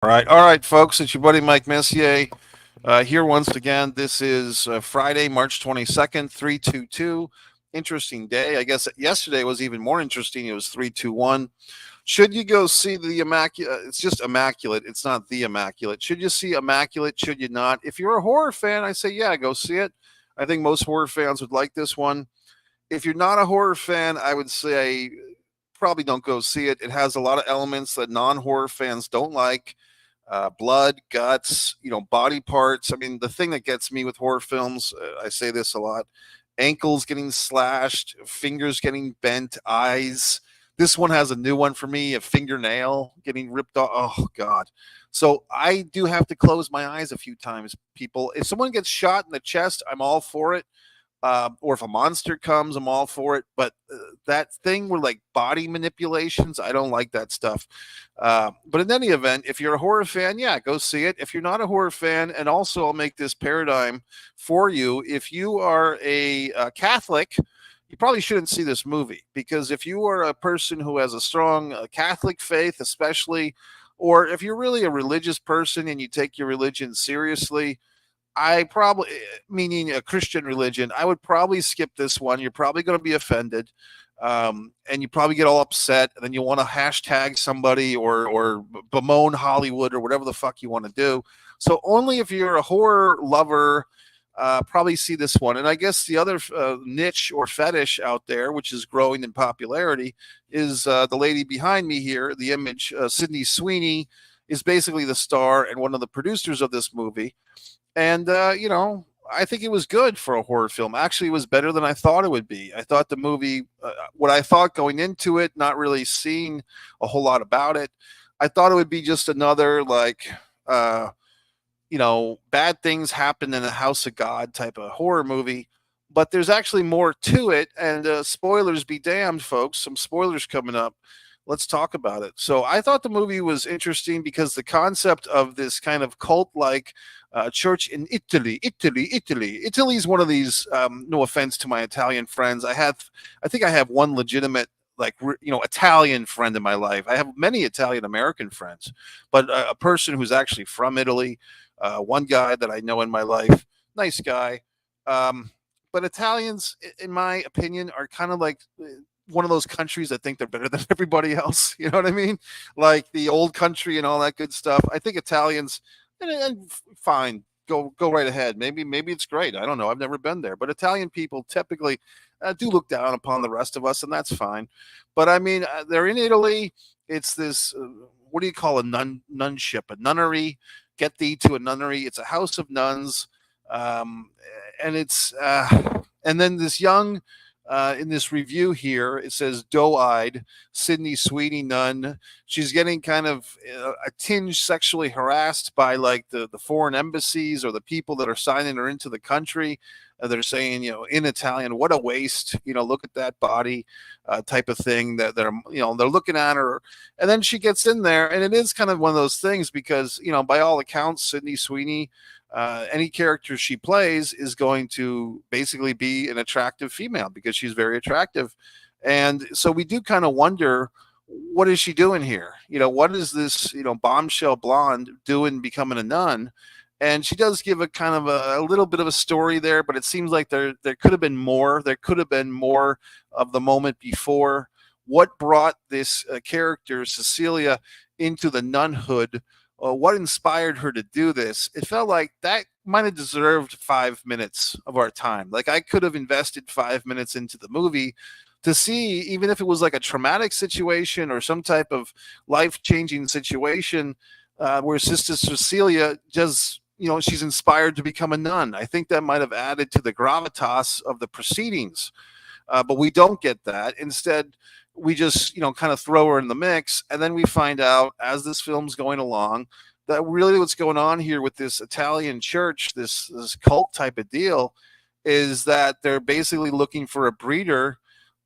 All right, folks. It's your buddy Mike Messier here once again. This is Friday, March 22nd, 322. Interesting day. I guess yesterday was even more interesting. It was 321. Should you go see the Immaculate? It's just Immaculate. It's not the Immaculate. Should you see Immaculate? Should you not? If you're a horror fan, I say, yeah, go see it. I think most horror fans would like this one. If you're not a horror fan, I would say probably don't go see it. It has a lot of elements that non-horror fans don't like. Blood, guts, body parts. I mean, the thing that gets me with horror films, I say this a lot: ankles getting slashed, fingers getting bent, eyes. This one has a new one for me: a fingernail getting ripped off. Oh God! So I do have to close my eyes a few times. People, if someone gets shot in the chest, I'm all for it, or if a monster comes, I'm all for it. But that thing with like body manipulations, I don't like that stuff. But in any event, if you're a horror fan, yeah, go see it. If you're not a horror fan, and also I'll make this paradigm for you, if you are a Catholic, you probably shouldn't see this movie, because if you are a person who has a strong Catholic faith, especially, or if you're really a religious person and you take your religion seriously, I probably, meaning a Christian religion, I would probably skip this one. You're probably going to be offended, and you probably get all upset, and then you want to hashtag somebody or bemoan Hollywood or whatever the fuck you want to do. So only if you're a horror lover, probably see this one. And I guess the other niche or fetish out there, which is growing in popularity, is the lady behind me here, the image, Sydney Sweeney, is basically the star and one of the producers of this movie. And I think it was good for a horror film. Actually, it was better than I thought it would be. I thought the movie, what I thought going into it, not really seeing a whole lot about it, I thought it would be just another like bad things happen in the house of God type of horror movie. But there's actually more to it. And spoilers be damned, folks. Some spoilers coming up. Let's talk about it. So I thought the movie was interesting because the concept of this kind of cult like church in Italy is one of these, no offense to my Italian friends. I think I have one legitimate, like, Italian friend in my life. I have many Italian American friends, but a person who's actually from Italy, one guy that I know in my life, nice guy. But Italians, in my opinion, are kind of like one of those countries that think they're better than everybody else. You know what I mean? Like the old country and all that good stuff. I think Italians, and fine, go right ahead. Maybe it's great. I don't know. I've never been there, but Italian people typically do look down upon the rest of us, and that's fine. But I mean, they're in Italy. It's this. What do you call a nunship? A nunnery. Get thee to a nunnery. It's a house of nuns, um, and it's and then this young. In this review here, it says doe-eyed Sydney Sweeney nun. She's getting kind of a tinge sexually harassed by like the foreign embassies or the people that are signing her into the country. They're saying, in Italian, what a waste, look at that body, type of thing that they're looking at her. And then she gets in there, and it is kind of one of those things because, by all accounts, Sydney Sweeney, any character she plays is going to basically be an attractive female because she's very attractive. And so we do kind of wonder, what is she doing here? What is this, bombshell blonde doing becoming a nun? And she does give a kind of a little bit of a story there, but it seems like there could have been more. There could have been more of the moment before. What brought this character, Cecilia, into the nunhood? What inspired her to do this? It felt like that might have deserved 5 minutes of our time. Like I could have invested 5 minutes into the movie to see, even if it was like a traumatic situation or some type of life-changing situation, where Sister Cecilia just, she's inspired to become a nun. I think that might have added to the gravitas of the proceedings. But we don't get that. Instead, we just, kind of throw her in the mix. And then we find out as this film's going along that really what's going on here with this Italian church, this cult type of deal, is that they're basically looking for a breeder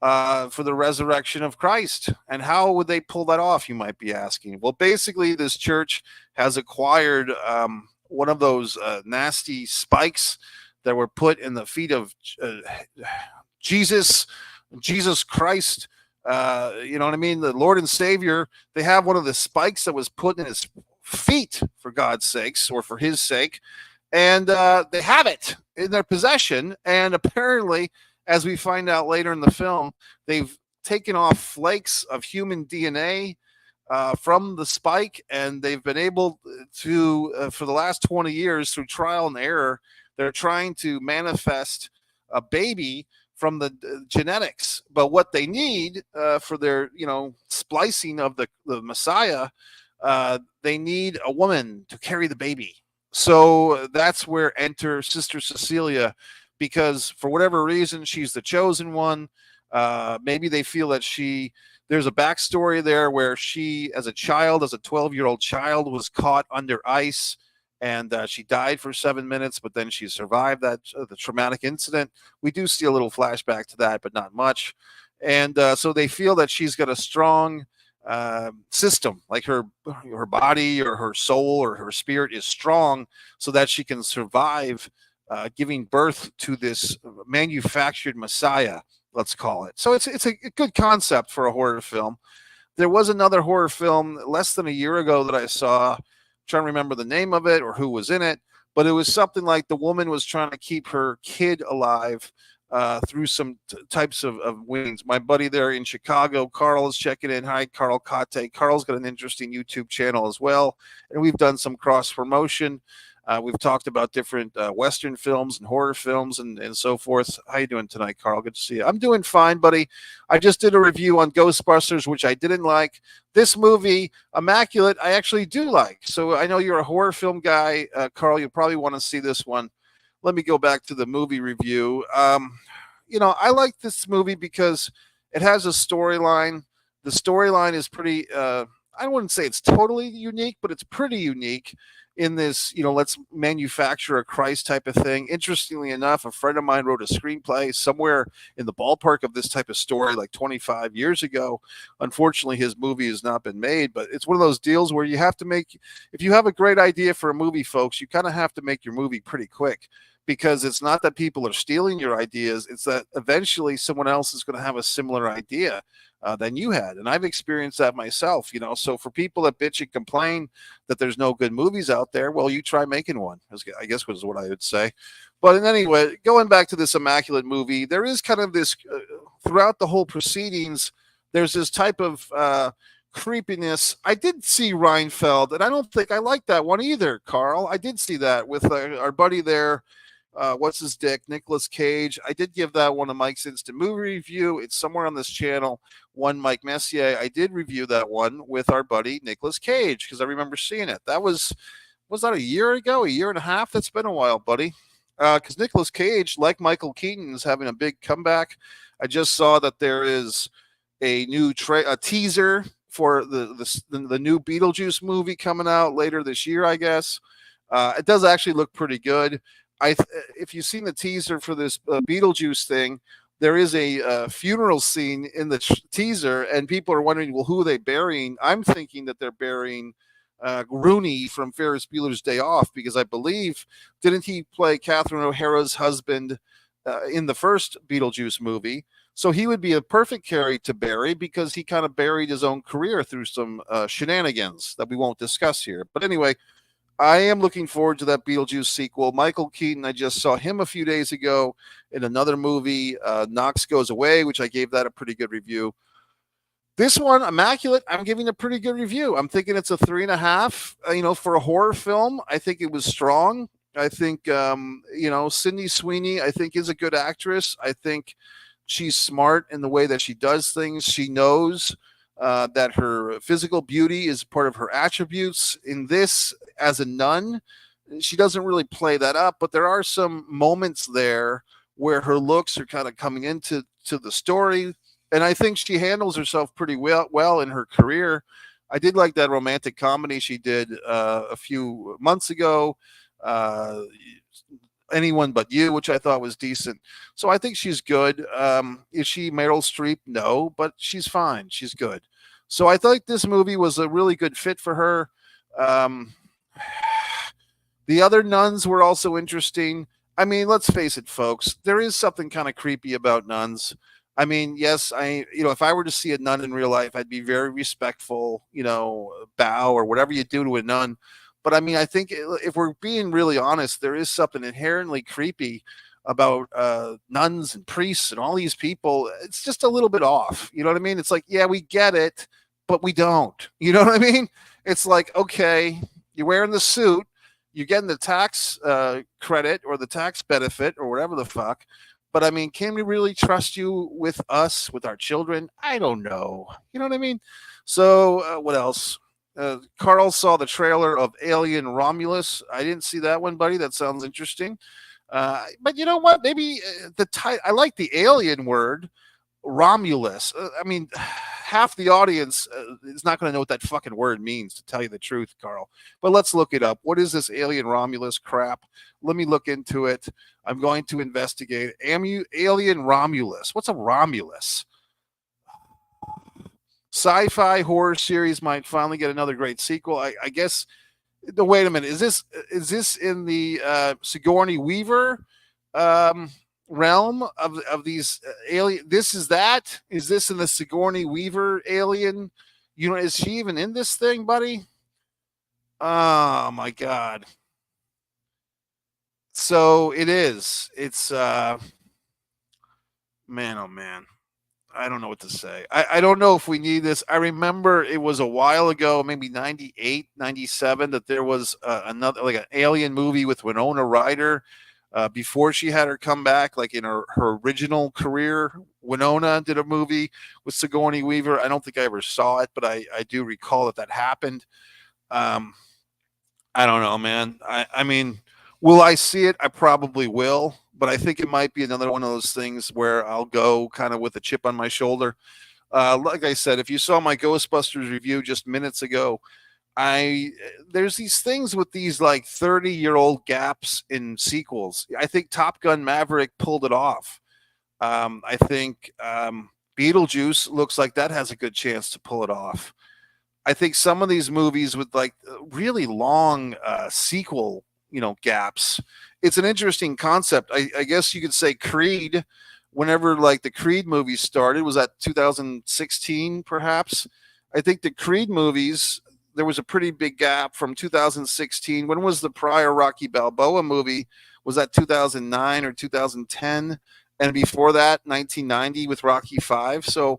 for the resurrection of Christ. And how would they pull that off, you might be asking? Well, basically, this church has acquired one of those nasty spikes that were put in the feet of Jesus Christ. You know what I mean? The Lord and Savior. They have one of the spikes that was put in his feet, for God's sakes, or for his sake. And they have it in their possession. And apparently, as we find out later in the film, they've taken off flakes of human DNA from the spike, and they've been able to, for the last 20 years, through trial and error, they're trying to manifest a baby from the genetics. But what they need for their, splicing of the Messiah, they need a woman to carry the baby. So that's where enter Sister Cecilia, because for whatever reason, she's the chosen one. Maybe they feel that there's a backstory there where she, as a child, as a 12-year-old child, was caught under ice, and she died for 7 minutes, but then she survived the traumatic incident. We do see a little flashback to that, but not much. And so they feel that she's got a strong system, like her body or her soul or her spirit is strong, so that she can survive giving birth to this manufactured Messiah, let's call it. So it's a good concept for a horror film. There was another horror film less than a year ago that I saw. I'm trying to remember the name of it or who was in it, but it was something like the woman was trying to keep her kid alive through some types of wings. My buddy there in Chicago, Carl, is checking in. Hi, Carl Kate. Carl's got an interesting YouTube channel as well, and we've done some cross promotion. We've talked about different Western films and horror films and so forth. How you doing tonight, Carl? Good to see you. I'm doing fine, buddy. I just did a review on Ghostbusters, which I didn't like. This movie, Immaculate, I actually do like. So I know you're a horror film guy, Carl. You probably want to see this one. Let me go back to the movie review. I like this movie because it has a storyline. The storyline is pretty, I wouldn't say it's totally unique, but it's pretty unique in this, let's manufacture a Christ type of thing. Interestingly enough, a friend of mine wrote a screenplay somewhere in the ballpark of this type of story like 25 years ago. Unfortunately, his movie has not been made, but it's one of those deals where you have to make, if you have a great idea for a movie, folks, you kind of have to make your movie pretty quick, because it's not that people are stealing your ideas. It's that eventually someone else is going to have a similar idea than you had. And I've experienced that myself, So for people that bitch and complain that there's no good movies out there, well, you try making one, I guess was what I would say. But in anyway, going back to this Immaculate movie, there is kind of this, throughout the whole proceedings, there's this type of creepiness. I did see Reinfeld, and I don't think I like that one either, Carl. I did see that with our buddy there. What's his dick? Nicolas Cage. I did give that one a Mike's Instant Movie Review. It's somewhere on this channel. One Mike Messier. I did review that one with our buddy Nicolas Cage because I remember seeing it. That was that a year ago? A year and a half? That's been a while, buddy. Because Nicolas Cage, like Michael Keaton, is having a big comeback. I just saw that there is a new a teaser for the new Beetlejuice movie coming out later this year, I guess. It does actually look pretty good. If you've seen the teaser for this Beetlejuice thing, there is a funeral scene in the teaser, and people are wondering, well, who are they burying? I'm thinking that they're burying Rooney from Ferris Bueller's Day Off, because I believe, didn't he play Catherine O'Hara's husband in the first Beetlejuice movie? So he would be a perfect carry to bury, because he kind of buried his own career through some shenanigans that we won't discuss here. But anyway, I am looking forward to that Beetlejuice sequel. Michael Keaton, I just saw him a few days ago in another movie, Knox Goes Away, which I gave that a pretty good review. This one, Immaculate, I'm giving a pretty good review. I'm thinking it's a 3.5. For a horror film, I think it was strong. I think, Sydney Sweeney, I think, is a good actress. I think she's smart in the way that she does things. She knows that her physical beauty is part of her attributes. In this, as a nun, she doesn't really play that up, but there are some moments there where her looks are kind of coming into the story, and I think she handles herself pretty well in her career. I did like that romantic comedy she did a few months ago, Anyone But You, which I thought was decent. So I think she's good. Is she Meryl Streep? No, but she's fine. She's good. So I thought this movie was a really good fit for her. The other nuns were also interesting. I mean, let's face it, folks. There is something kind of creepy about nuns. I mean, yes, if I were to see a nun in real life, I'd be very respectful, bow or whatever you do to a nun. But I mean, I think if we're being really honest, there is something inherently creepy about nuns and priests and all these people. It's just a little bit off. You know what I mean? It's like, yeah, we get it, but we don't. You know what I mean? It's like, okay, you're wearing the suit, you're getting the tax credit or the tax benefit or whatever the fuck. But I mean, can we really trust you with us, with our children? I don't know. You know what I mean? So, what else? Carl saw the trailer of Alien Romulus. I didn't see that one, buddy. That sounds interesting. But you know what? Maybe I like the alien word, Romulus. I mean, half the audience is not going to know what that fucking word means, to tell you the truth, Carl. But let's look it up. What is this alien Romulus crap? Let me look into it. I'm going to investigate. Alien Romulus. What's a Romulus? Sci-fi horror series might finally get another great sequel. I guess. No, wait a minute. Is this in the Sigourney Weaver um, realm of these alien? This is that. Is this in the Sigourney Weaver alien? Is she even in this thing, buddy? Oh my god. So it is. It's man, oh man. I don't know what to say. I don't know if we need this. I remember it was a while ago, maybe 98, 97, that there was another, like an alien movie with Winona Ryder before she had her comeback, like in her original career. Winona did a movie with Sigourney Weaver. I don't think I ever saw it, but I do recall that happened. Um, I don't know, man. I mean, will I see it? I probably will, but I think it might be another one of those things where I'll go kind of with a chip on my shoulder. Like I said, if you saw my Ghostbusters review just minutes ago, I there's these things with these like 30-year-old gaps in sequels. I think Top Gun Maverick pulled it off. I think Beetlejuice looks like that has a good chance to pull it off. I think some of these movies with like really long sequel, gaps. It's an interesting concept. I guess you could say Creed, whenever like the Creed movies started, was that 2016 perhaps? I think the Creed movies, there was a pretty big gap from 2016. When was the prior Rocky Balboa movie? Was that 2009 or 2010? And before that, 1990 with Rocky 5. So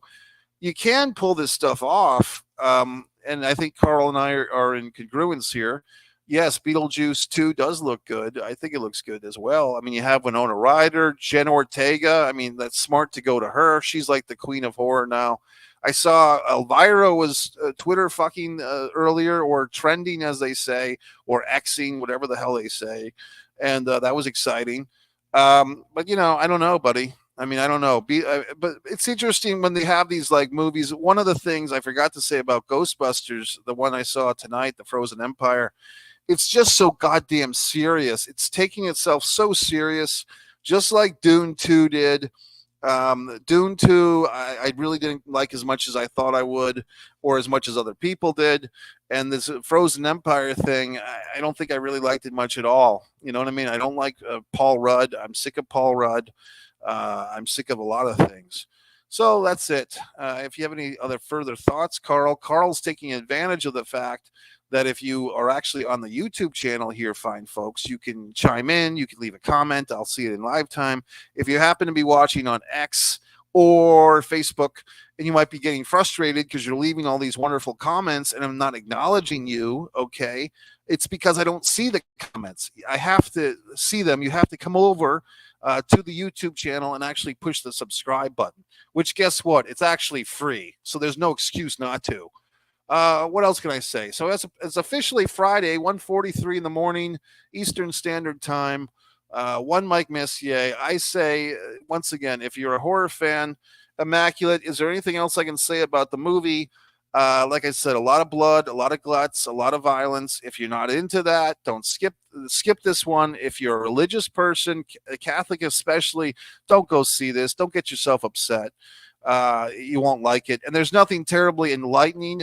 you can pull this stuff off. And I think Carl and I are in congruence here. Yes, Beetlejuice 2 does look good. I think it looks good as well. I mean, you have Winona Ryder, Jen Ortega. I mean, that's smart to go to her. She's like the queen of horror now. I saw Elvira was Twitter fucking earlier, or trending, as they say, or Xing, whatever the hell they say. And that was exciting. But, I don't know, buddy. I mean, I don't know. But it's interesting when they have these like movies. One of the things I forgot to say about Ghostbusters, the one I saw tonight, The Frozen Empire, it's just so goddamn serious. It's taking itself so serious, just like Dune 2 did. Dune 2, I really didn't like as much as I thought I would, or as much as other people did. And this Frozen Empire thing, I don't think I really liked it much at all. You know what I mean? I don't like Paul Rudd. I'm sick of Paul Rudd. I'm sick of a lot of things. So that's it. If you have any other further thoughts, Carl's taking advantage of the fact that if you are actually on the YouTube channel here, fine folks, you can chime in, you can leave a comment. I'll see it in live time. If you happen to be watching on X or Facebook, and you might be getting frustrated because you're leaving all these wonderful comments and I'm not acknowledging you, okay, it's because I don't see the comments. I have to see them. You have to come over to the YouTube channel and actually push the subscribe button, which, guess what? It's actually free. So there's no excuse not to. What else can I say? So it's officially Friday, 1:43 in the morning, Eastern Standard Time. One Mike Messier. I say, once again, if you're a horror fan, Immaculate. Is there anything else I can say about the movie? Like I said, a lot of blood, a lot of guts, a lot of violence. If you're not into that, don't skip this one. If you're a religious person, a Catholic especially, don't go see this. Don't get yourself upset. You won't like it. And there's nothing terribly enlightening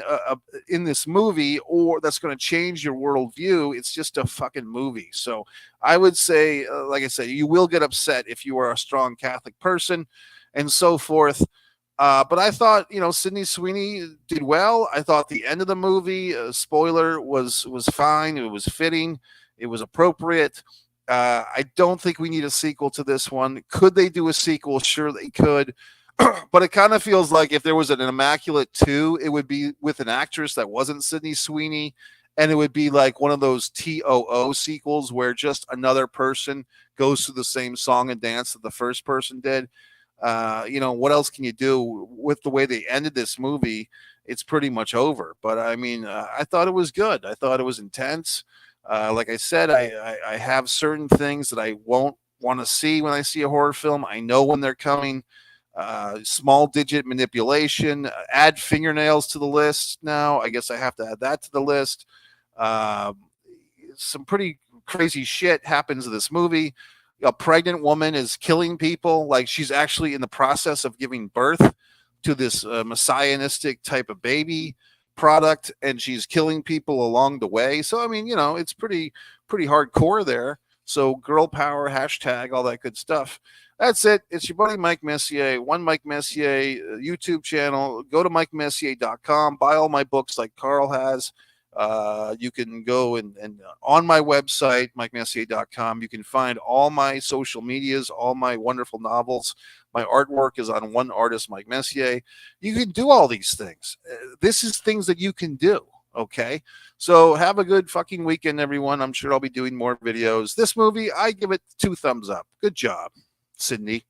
in this movie, or that's going to change your worldview. It's just a fucking movie. So I would say, like I said, you will get upset if you are a strong Catholic person. and so forth. But I thought, Sydney Sweeney did well. I thought the end of the movie, spoiler, was fine. It was fitting. It was appropriate. I don't think we need a sequel to this one. Could they do a sequel? Sure, they could. But it kind of feels like if there was an Immaculate 2, it would be with an actress that wasn't Sydney Sweeney. And it would be like one of those TOO sequels where just another person goes through the same song and dance that the first person did. What else can you do with the way they ended this movie? It's pretty much over. But I mean, I thought it was good. I thought it was intense. Like I said, I have certain things that I won't want to see when I see a horror film. I know when they're coming. Small digit manipulation, add fingernails to the list now. I guess I have to add that to the list. Some pretty crazy shit happens in this movie. A pregnant woman is killing people. Like she's actually in the process of giving birth to this messianistic type of baby product, and she's killing people along the way. So I mean, it's pretty hardcore there. So girl power, hashtag, all that good stuff. That's it. It's your buddy Mike Messier, one Mike Messier YouTube channel. Go to MikeMessier.com. Buy all my books like Carl has. You can go and on my website, MikeMessier.com, you can find all my social medias, all my wonderful novels. My artwork is on one artist, Mike Messier. You can do all these things. This is things that you can do. Okay. So have a good fucking weekend, everyone. I'm sure I'll be doing more videos. This movie, I give it 2 thumbs up. Good job, Sydney.